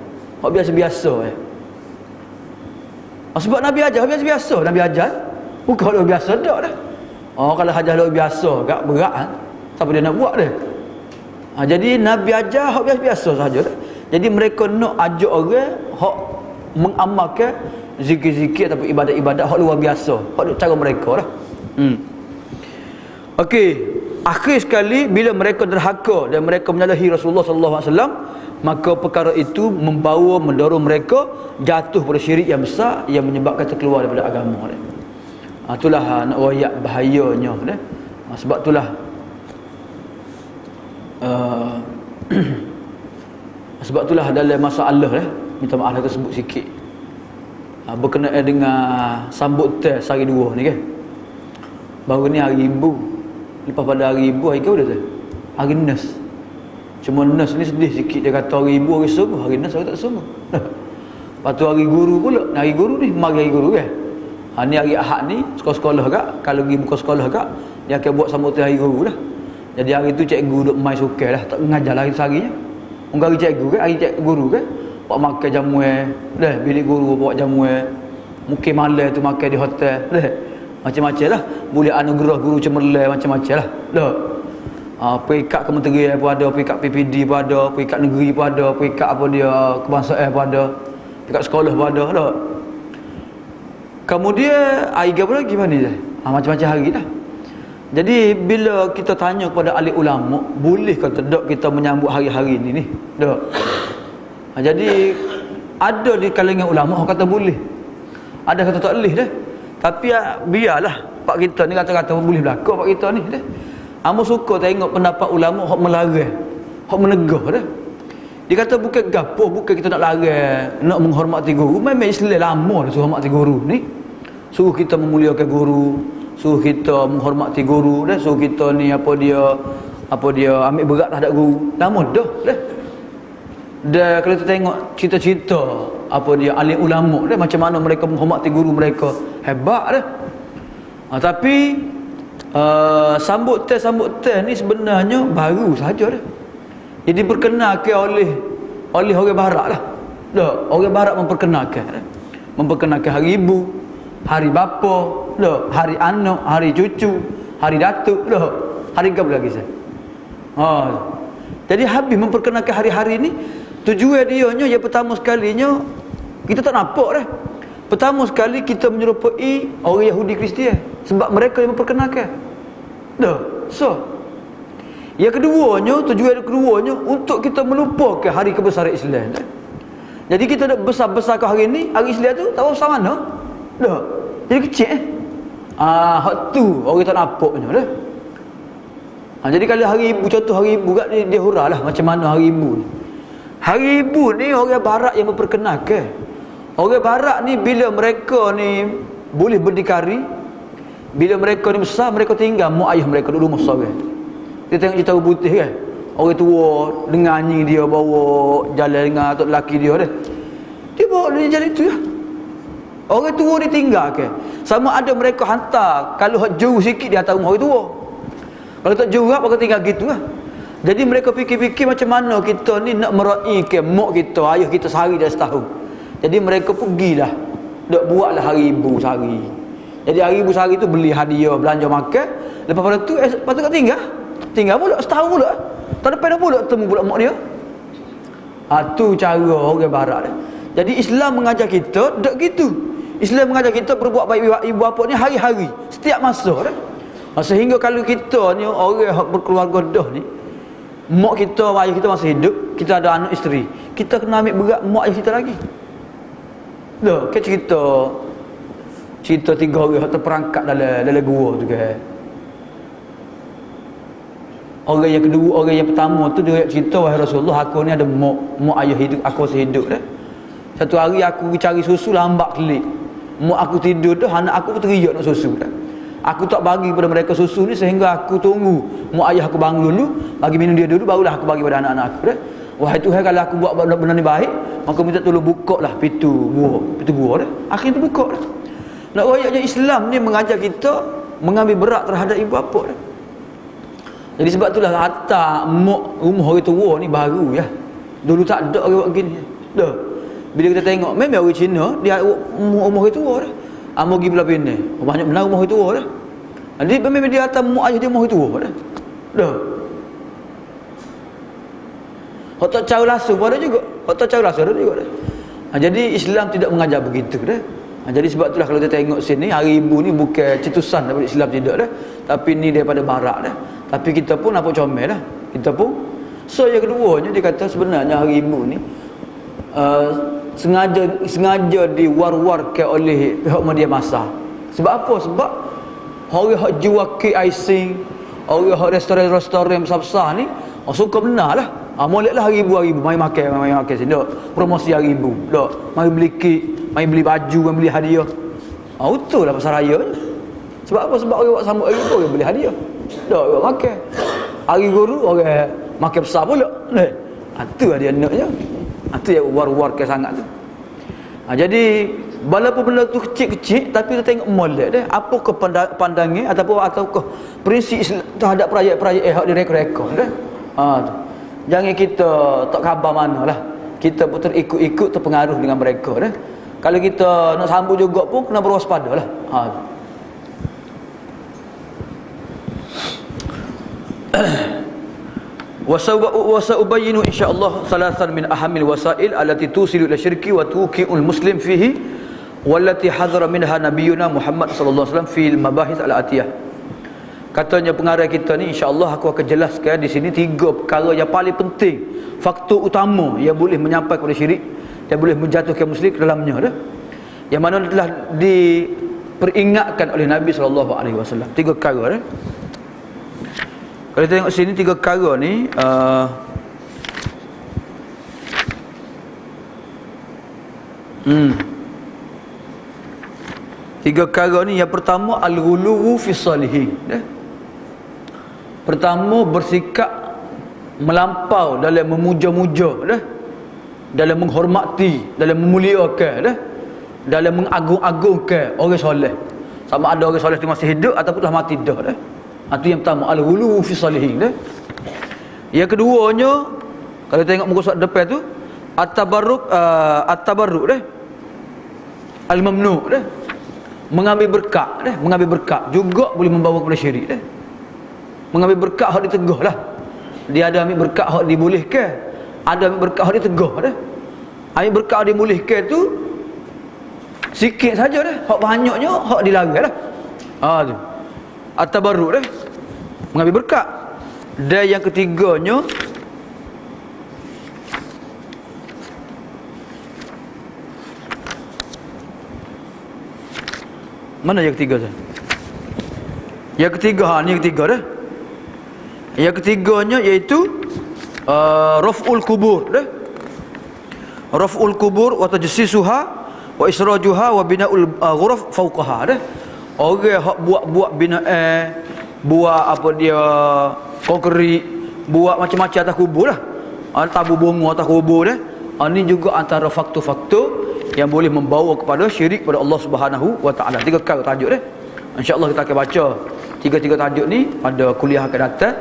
Hak biasa-biasa je. Sebab Nabi ajar biasa-biasa, Nabi ajar. Bukan hak biasa tak dah. Kalau ajar hak biasa agak berat siapa dia nak buat dia. Jadi Nabi ajar hak biasa-biasa saja dah. Jadi mereka nak ajak orang hak mengamalkan zikir-zikir ataupun ibadat-ibadat hak luar biasa, hak cara mereka lah. Okey, akhir sekali bila mereka derhaka dan mereka menyalahi Rasulullah sallallahu alaihi wasallam, maka perkara itu mendorong mereka jatuh pada syirik yang besar yang menyebabkan terkeluar daripada agama dia. Itulah nak royak bahayanya dia. Sebab itulah sebab itulah dalam masalah minta maaf lah tersebut sikit, berkenaan dengan sambut teh hari 2 ni kan. Baru ni hari ibu, lepas pada hari ibu, hari ke dah tu? Hari nurse. Cuma nurse ni sedih sikit, dia kata hari ibu hari sungguh, hari nurse hari tak sungguh. Lepas tu hari guru pula, hari guru ni mari hari guru kan. Ni hari Ahad ni sekolah-sekolah agak, kalau pergi buka sekolah agak, dia akan buat sambutan hari guru lah. Jadi hari tu cikgu duk main sukai lah, tak mengajar lah hari seharinya. Hari cikgu kan, hari cikgu guru kan, buat makan jamuan dah, bilik guru buat jamuan, mungkin malam tu makan di hotel dah, macam-macam lah. Boleh anugerah guru cemerlang macam-macam lah dah. Perikat kementerian pun ada, perikat PPD pun ada, perikat negeri pun ada, perikat apa dia kebangsaan pun ada, perikat sekolah pun ada dah. Kemudian hari apa lagi mana je? Macam-macam hari dah. Jadi bila kita tanya kepada ahli ulama, boleh ke tidak kita menyambut hari-hari ini ni? Tak. Jadi ada di kalangan ulama orang kata boleh. Ada kata tak boleh dah. Tapi biarlah pak kita ni kata-kata boleh berlaku pak kita ni dah. Amo suka tengok pendapat ulama hak melarang, hak menegah dah. Dia kata bukan gapo, bukan kita nak larang, nak menghormati guru. Memang Islam lama dah suruh hormati guru ni. Suruh kita memuliakan guru, suruh kita menghormati guru dah, suruh kita ni apa dia ambil berat terhadap guru. Lama dah dah. Dan kalau kita tengok cerita-cerita apa dia alim ulama dah, macam mana mereka menghormati guru mereka, hebat dah. Tapi sambut teh ni sebenarnya baru saja dah. Jadi diperkenalkan oleh orang barat lah. Dah, orang barat memperkenalkan dah. Memperkenalkan hari ibu, hari bapa, dah, hari anak, hari cucu, hari datuk, dah. Hari ke lagi saya. Jadi habis memperkenalkan hari-hari ni, tujuan dia yang pertama sekalinya kita tak nampak dah. Pertama sekali kita menyerupai orang Yahudi Kristian sebab mereka yang memperkenalkan. Dah. So yang keduanya, tujuan keduanya untuk kita melupakan hari kebesaran Islam. Jadi kita nak besar-besarkan hari ni, hari Islam tu tak besar mana. Dah. Jadi kecil hak tu orang tak nampaknya dah. Jadi kalau hari ibu, contoh hari ibu kat dia hurahlah macam mana hari ibu ni. Hari ibu ni orang barat yang memperkenalkan. Orang barat ni bila mereka ni boleh berdikari, bila mereka ni besar, mereka tinggal mak ayah mereka duduk rumah seorang. Kita tengok cerita putih kan, orang tua dengan anjing dia bawa jalan dengan atuk lelaki dia dah, dia bawa dia jalan itu ya. Orang tua dia tinggal ke, sama ada mereka hantar, kalau jauh sikit dia hantar rumah orang tua, kalau tak jauh mereka tinggal gitu lah. Jadi mereka fikir-fikir macam mana kita ni nak meraihkan mak kita, ayah kita sehari dah setahun. Jadi mereka pergilah, nak buatlah hari ibu sehari. Jadi hari ibu sehari tu beli hadiah, belanja makan. Lepas pada tu lepas tu kat tinggal pula setahun pula. Tak ada pula temu pula mak dia. Tu cara orang barat dia. Jadi Islam mengajar kita tak gitu. Islam mengajar kita berbuat baik ibu bapa ni hari-hari, setiap masa dah. Sehingga kalau kita ni orang berkeluarga dah ni, mak kita, ayah kita masih hidup, kita ada anak isteri, kita kena ambil berat mak ayah kita lagi. Dah, kan cerita 3 orang terperangkap dalam gua tu kan. Orang yang kedua, orang yang pertama tu dia cerita, wahai Rasulullah, aku ni ada mak ayah hidup, aku masih hidup dah. Satu hari aku pergi cari susu lambat kelik. Mak aku tidur dah, anak aku pun teriak nak susu dah. Aku tak bagi pada mereka susu ni sehingga aku tunggu mak ayah aku bangun dulu, bagi minum dia dulu, barulah aku bagi pada anak-anak aku dah. Wahai Tuhan, kalau aku buat benda ni baik, maka minta tolong buka lah pintu gua dah. Akhirnya buka dah. Nak royaknya Islam ni mengajar kita mengambil berat terhadap ibu bapa dah. Jadi sebab itulah hatta rumah orang tua ni baru ya. Dulu tak ada orang buat gini. Dah. Bila kita tengok memang orang Cina dia rumah orang tua dah. Amo pergi belah Penang. Banyak benar rumah orang tua dah. Jadi memang dia atas mak ayah dia rumah orang tua dah. Dah. Hak tak cara rasa pun ada juga. Hak tak cara rasa ada juga dah. Jadi Islam tidak mengajar begitu dah. Jadi sebab itulah kalau kita tengok sini, hari ibu ni bukan cetusan daripada Islam tidak dah, tapi ni daripada barat dah. Tapi kita pun apa comel dah. Kita pun. So yang keduanya dia kata sebenarnya hari ibu ni sengaja diwar-warkan oleh pihak media masa. Sebab apa? Sebab orang hak jual kek icing, orang hak restoran-restoran besar-besar ni suka benar lah. Moleklah hari ibu mari makan sini. Dok, promosi hari ibu. Dok, mari beli kek, mari beli baju, mari beli hadiah. Betul lah pasal raya ni. Sebab apa? Sebab orang buat sambut hari ibu, orang beli hadiah. Dok, orang makan. Hari guru orang makan besar pula. Itu lah dia naknya. Itu yang war-warkan sangat tu. Jadi walaupun benda tu kecil-kecil, tapi kita tengok molek dia. Apakah pandangan ataukah prinsip terhadap perayaan-perayaan yang direka-reka dah. Tu. Jangan kita tak khabar manalah. Kita pun terikut-ikut terpengaruh dengan mereka dah. Kalau kita nak sambut juga pun kena berwaspadalah. Wasaubayinu insyaallah salasan min ahamil wasail allati tusilu ila syirki wa tuqi'ul muslim fihi wallati hadhara minha nabiyuna Muhammad sallallahu alaihi wasallam fil mabahis al-atiyah. Katanya pengarah kita ni insyaallah aku akan jelaskan di sini 3 perkara yang paling penting, faktor utama yang boleh menyampaikan kepada syirik, yang boleh menjatuhkan muslim ke dalamnya dah. Yang mana telah diperingatkan oleh Nabi sallallahu alaihi wasallam. 3 perkara dah. Kalau kita tengok sini 3 perkara ni 3 perkara ni, yang pertama al-ghuluwu fi salihin. Pertama, bersikap melampau dalam memuja-muja dalam menghormati, dalam memuliakan dalam mengagung-agungkan orang soleh. Sama ada orang soleh tu masih hidup ataupun telah mati dah Itu yang pertama, al-ghuluwu fi salihin. Yang keduanya, kalau tengok muka surat depan tu, at-tabarruk al-mamnu mengambil berkat juga boleh membawa kepada syirik Mengambil berkat hak ditegah lah. Dia ada ambil berkat hak dibolehkan, ada ambil berkat hak ditegah Ambil berkat hak dibolehkan tu sikit saja hak banyaknya hak dilarang tu. At-tabarruk mengambil berkat. Dan yang ketiganya, mana yang ketiga tu? Yang ketiga ni yang ketiga Yang ketiganya iaitu raf'ul kubur Raf'ul kubur wa tajsisuha wa israjuha wa bina'ul ghuraf fawqaha Orang hak buat binaan, buat apa dia konkrit, buat macam-macam atas kubur tabur bunga atas kubur ini juga antara faktor-faktor yang boleh membawa kepada syirik pada Allah Subhanahu wa taala. 3 perkara tajuk insya-Allah kita akan baca 3 tajuk ni pada kuliah akan datang.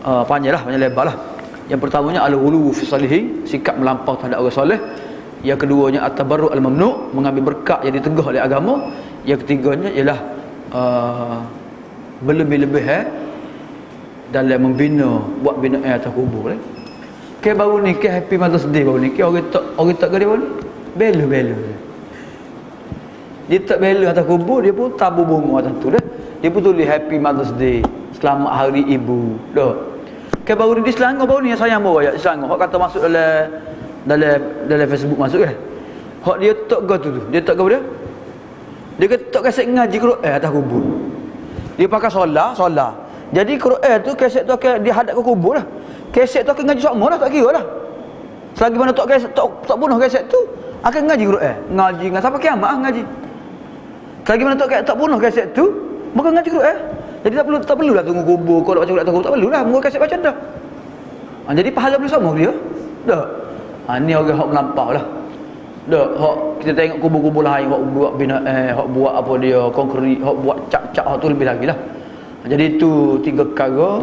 Panjang lebar. Yang pertamanya al-ghuluwu fi salihin, sikap melampau terhadap orang soleh. Yang keduanya at-tabarru' al-mamnu', mengambil berkat yang ditegah oleh agama. Yang ketiganya ialah berlebih-lebih dalam membina, buat binaan atas kubur. Baru ni happy Mother's Day baru ni orang tak ke dia baru ni bela dia tak bela atas kubur, dia pun tabur bunga atas tu dia pun tulis happy Mother's Day, selamat hari ibu baru ni di Selangor baru ni yang sayang bawa ayat Selangor hak kata masuk dalam Facebook masuk hak dia tak ke tu dia tak ke dia kata tak kasih ngaji Quran atas kubur, dia pakai solar jadi Quran tu kaset tu akan dihadap ke kubur kaset tu akan ngaji sama tak kira selagi mana tak bunuh kaset tu akan ngaji Quran, ngaji dengan siapa kiamat ngaji. Selagi mana tak bunuh kaset tu bukan ngaji Quran. Jadi tak perlulah tunggu kubur kau nak baca Quran tak perlulah, muka kaset baca dah. Jadi pahala boleh sama dia. Dak. Ni orang hak melampau lah. Dak, hak kita tengok kubur-kubur lain hak buat binaan, hak buat apa dia konkrit, hak buat cap-cap hak tu lebih lagi lah. Jadi itu 3 perkara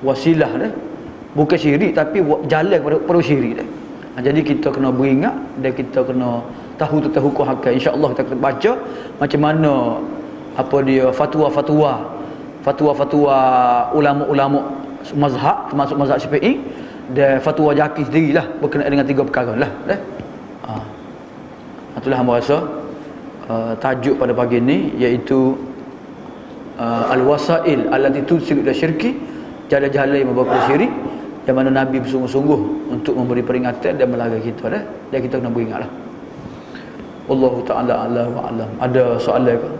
wasilah bukan syirik tapi jalan kepada syirik jadi kita kena beringat dan kita kena tahu hukum hakal. InsyaAllah kita akan baca macam mana apa dia fatwa-fatwa ulama-ulama mazhab termasuk mazhab Syafi'i dan fatwa Jaki sendirilah berkenaan dengan 3 perkara lah Itulah hamba rasa tajuk pada pagi ini, iaitu al-wasail allati tusilu ila syirki, jalan-jalan yang membawa kepada syirik, yang mana Nabi bersungguh-sungguh untuk memberi peringatan dan melarang kita dah. Dan kita kena beringatlah. Wallahu ta'ala a'lam wa a'lam. Ada soalan ke?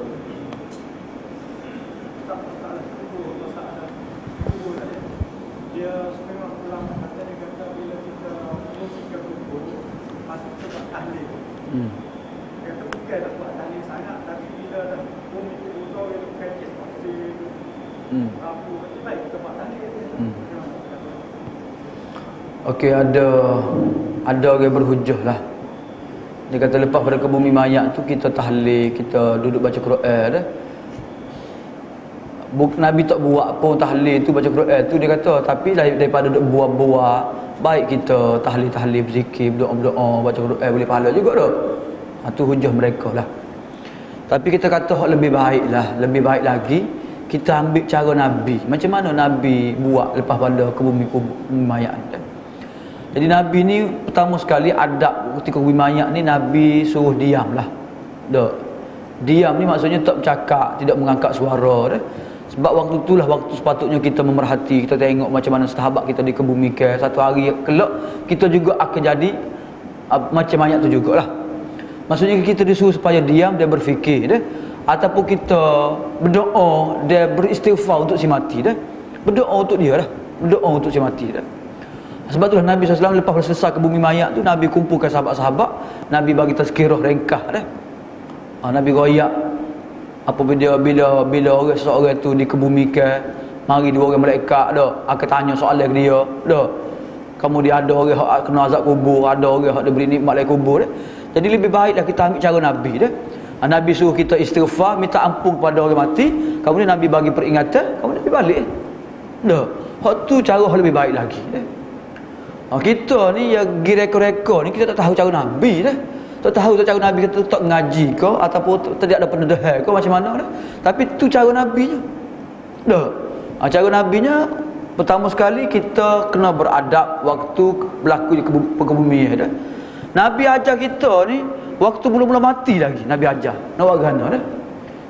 Okey, ada orang berhujah lah. Dia kata lepas pada ke bumi mayat tu kita tahlil, kita duduk baca Quran dah. Nabi tak buat pun tahlil tu, baca Quran tu, dia kata, tapi daripada duduk buat-buat, baik kita tahlil, berzikir, berdoa, baca Quran, boleh pahala juga dah. Tu hujah mereka lah. Tapi kita kata lebih baik lagi kita ambil cara Nabi. Macam mana Nabi buat lepas pada ke bumi mayat tu. Jadi Nabi ni pertama sekali adab ketika bumi mayat ni, Nabi suruh diam lah. Diam ni maksudnya tak bercakap, tidak mengangkat suara dah. Sebab waktu itulah waktu sepatutnya kita memerhati, kita tengok macam mana sahabat kita dikebumikan. Satu hari kelak kita juga akan jadi macam mayat tu jugalah. Maksudnya kita disuruh supaya diam, dia berfikir dah. Ataupun kita berdoa, dia beristighfar untuk si mati dah. Berdoa untuk dia dah. Berdoa untuk si mati dah. Sebab itulah Nabi SAW lepas selesai ke bumi mayat tu, Nabi kumpulkan sahabat-sahabat, Nabi bagi tazkirah ringkas dah. Nabi royak apabila bila orang seorang tu dikebumikan, mari dua orang malaikat dah akan tanya soalan ke dia dah. Kemudian ada orang hak kena azab kubur, ada orang hak diberi nikmat dalam kubur dah. Jadi lebih baiklah kita ambil cara Nabi dah. Nabi suruh kita istighfar, minta ampun kepada orang mati, kemudian Nabi bagi peringatan, kemudian Nabi balik dah. Hak tu cara lebih baik lagi dah. Kita ni yang reka-reka ni, kita tak tahu cara Nabi dah. Tak tahu cara Nabi, kita tak ngaji ke ataupun tidak ada pendedahan ke macam mana dah. Tapi tu cara Nabi je dah. Cara Nabi nya pertama sekali kita kena beradab waktu berlaku di kebumian dah. Nabi ajar kita ni waktu belum mati lagi, Nabi ajar nak buat gana dah.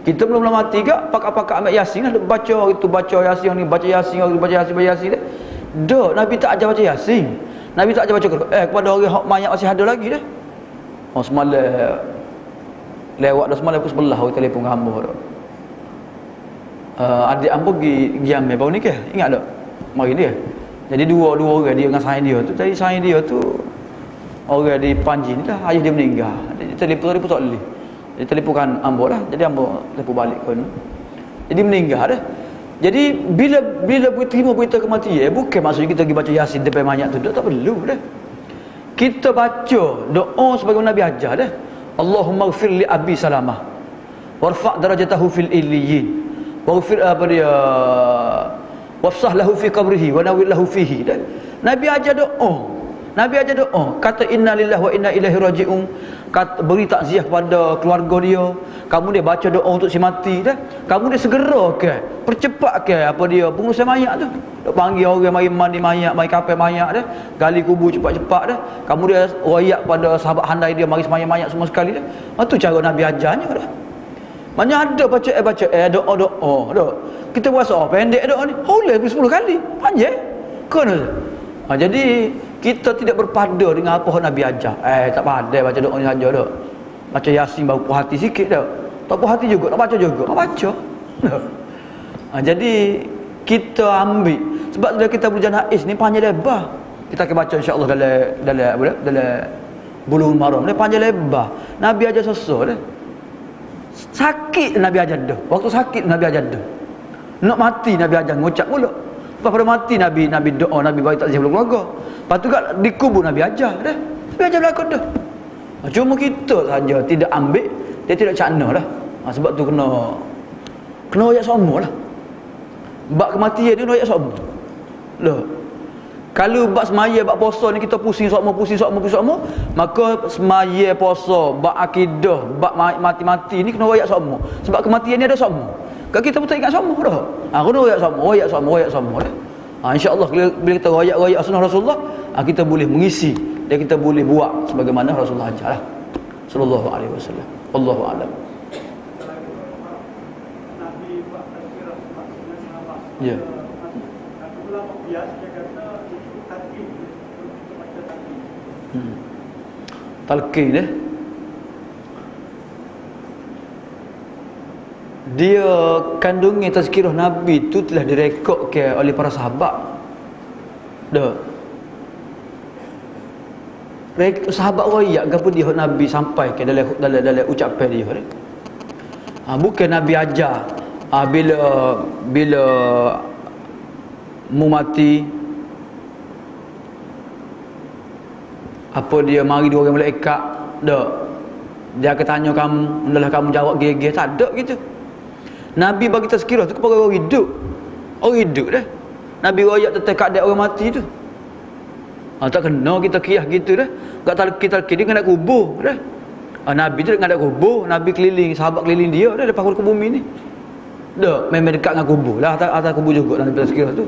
Kita belum mati ke pakak-pakak ambil Yasin dah, baca itu, baca Yasin ni, baca Yasin dah. Dah, Nabi tak ajar baca Yasin. Nabi tak ajar baca Quran kepada orang hak mayat masih ada lagi dah. Semalam lewat dah, semalam pukul 11 orang telefon ke hamba dah. Adik hamba pergi ambil baru nikah, ingat tak? Mari dia. Jadi dua orang dia dengan sain dia tu. Jadi sain dia tu orang di Panji ni lah, ayah dia meninggal. Dia telefon tak boleh. Dia telefonkan hamba lah. Jadi hamba telefon balik ke ni. Jadi meninggal dah. Jadi bila terima berita kematian, bukan maksudnya kita pergi baca Yasin depan mayat tu, tak perlu dah. Kita baca doa sebagaimana Nabi ajar dah. Allahumma ighfir li Abi Salamah warfa' darajatahu fil illiyin waghfir wafsah lahu fi qabrihi wa nawwir lahu fihi dah. Nabi ajar doa. Kata inna lillahi wa inna ilaihi raji'un, kata beri takziah kepada keluarga dia, kamu dia baca doa untuk si mati dah, kamu dia segerakan, percepatkan apa dia pengurusan mayat tu. Dia panggil orang mari mandi mayat, mari kapal mayat dah, gali kubur cepat-cepat dah, kamu dia royak pada sahabat handai dia mari semayang mayat semua sekali dah. Itu cara Nabi ajarnya dah. Banyak ada baca doa dah. Kita puasa pendek doa ni, boleh 10 kali, panjang kena. Jadi kita tidak berpada dengan apa yang Nabi ajar. Tak pandai baca doa ni saja dah. Baca Yasin baru puas hati sikit dah. Tak puas hati juga, nak baca juga. Tak baca. Jadi kita ambil, sebab bila kita berjalan hais ni panjang lebar. Kita akan baca insya-Allah dalam Bulughul Maram ni panjang lebar. Nabi ajar sesuatu dah. Sakit Nabi ajar dah. Waktu sakit Nabi ajar dah. Nak mati Nabi ajar ngucap pula. Lepas pada mati Nabi doa, Nabi bagi takziah kepada keluarga. Lepas tu kat dikubur Nabi ajar dah. Nabi ajar belakang dah. Cuma kita saja tidak ambil, dia tidak cakna dah. Sebab tu kena royak semua lah. Bab kematian ni royak semua. Loh. Kalau bab semaya, bab puasa ni kita pusing semua, maka semaya puasa, bab akidah, bab mati-mati ni kena royak semua. Sebab kematian ni ada semua. Kalau kita pun tak ingat semua dah. Kena royak semua dah. InsyaAllah bila kita royak sunnah Rasulullah, kita boleh mengisi dan kita boleh buat sebagaimana Rasulullah ajar lah. sallallahu alaihi wasallam. Wallahu a'lam. Ya. Talqin dia kandungan tazkirah Nabi itu telah direkodkan oleh para sahabat. Dah. Sahabat royak gapo dia Nabi sampai ke dalam ucapan dia. Bukan Nabi ajar bila mu mati apa dia mari dua orang malaikat dak dia akan tanya kamu hendaklah kamu jawab gege tak ada gitu. Nabi bagi tazkirah tu kepada orang hidup dah. Nabi royak tentang keadaan orang mati tu. Tak kena kita kiyah gitu dah. Enggak talqin dia nak kubur dah. Nabi tu nak kubur, Nabi keliling, sahabat keliling dia dah depan ke bumi ni. Dah, memang dekat dengan kubur lah, atas kubur juga dalam tazkirah tu.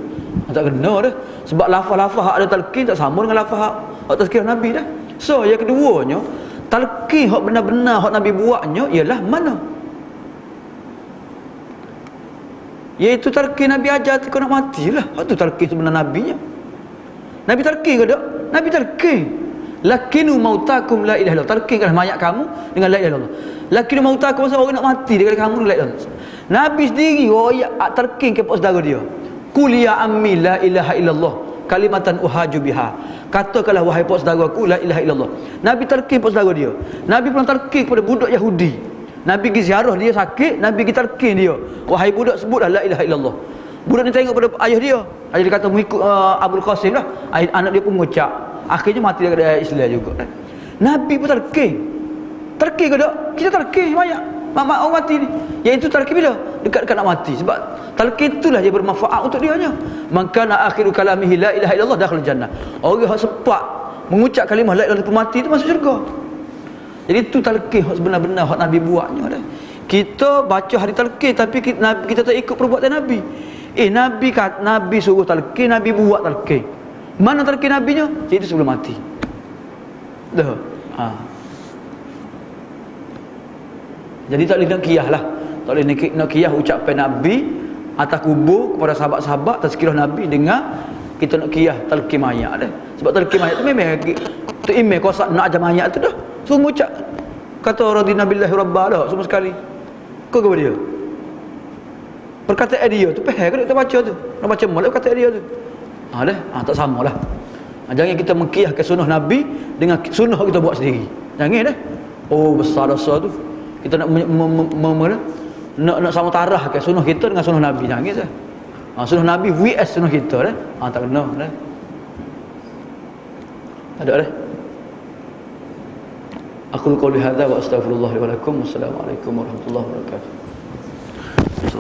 Tak kena dah. Sebab lafaz-lafaz hak ada talqin tak sama dengan lafaz hak tazkirah Nabi dah. So, yang keduanya, talqin hak benar-benar hak Nabi buatnya ialah mana? Iaitu talqin Nabi ajar kau nak matilah. Hak tu talqin sebenar Nabinya. Nabi talqin ke tak? Nabi talqin. Lakinu mautakum la ilaha illallah. Talqinkanlah mayat kamu dengan la ilaha illallah. Lakinu mautakum masa orang nak mati dengan kamu la ilaha illallah. Nabi sendiri royak talqin kepada saudara dia. Qul ya ammi la ilaha illallah kalimatan uhaju biha. Katakanlah wahai pak saudaraku la ilaha illallah. Nabi talqin kepada saudara dia. Nabi pernah talqin kepada budak Yahudi. Nabi pergi ziarah dia sakit, Nabi pergi talqin dia. Wahai budak sebutlah la ilaha illallah. Budak ni tengok pada ayah dia. Ayah dia kata mengikut Abdul Qasim lah. Anak dia pun mengucap. Akhirnya mati dekat Islam juga. Nabi pun talqin. Talqin ke tak? Kita talqin banyak. Mak orang mati ni. Iaitu talqin bila? Dekat-dekat nak mati. Sebab talqin itulah yang bermanfaat untuk dia nya. Man kana akhiru kalamihi la ilaha illallah dakhala jannah. Orang yang sempat mengucap kalimah la ilaha illallah mati itu masuk syurga. Jadi itu talqin hak sebenar-benar hak Nabi buatnya dah. Kita baca hari talqin tapi kita tak ikut perbuatan Nabi. Nabi suruh talqin, Nabi buat talqin. Mana talqin Nabinya? Itu sebelum mati. Dah. Jadi tak boleh nak kiyah lah. Tak boleh nak kiyah ucapan Nabi atas kubur kepada sahabat-sahabat tazkirah Nabi dengan kita nak kiyah talqin mayat dah. Sebab talqin mayat tu memang tu email kau nak ajar mayat tu dah. Semua ucap kata radina billahi rabba dah semua sekali. Kau kepada dia. Perkataan dia tu faham ke kita baca tu. Nak baca molek perkataan dia tu. Tak samalah. Jangan kita mengkiyahkan sunnah Nabi dengan sunnah kita buat sendiri. Jangan dah. Besar dosa tu. Kita nak nak sama tarah ke sunnah kita dengan sunnah Nabi. Jangan sah. Sunnah Nabi vs sunnah kita dah. Tak kena dah. Ada dah. Aku qouli hadza wa astaghfirullah li wa lakum. Wassalamualaikum warahmatullahi wabarakatuh.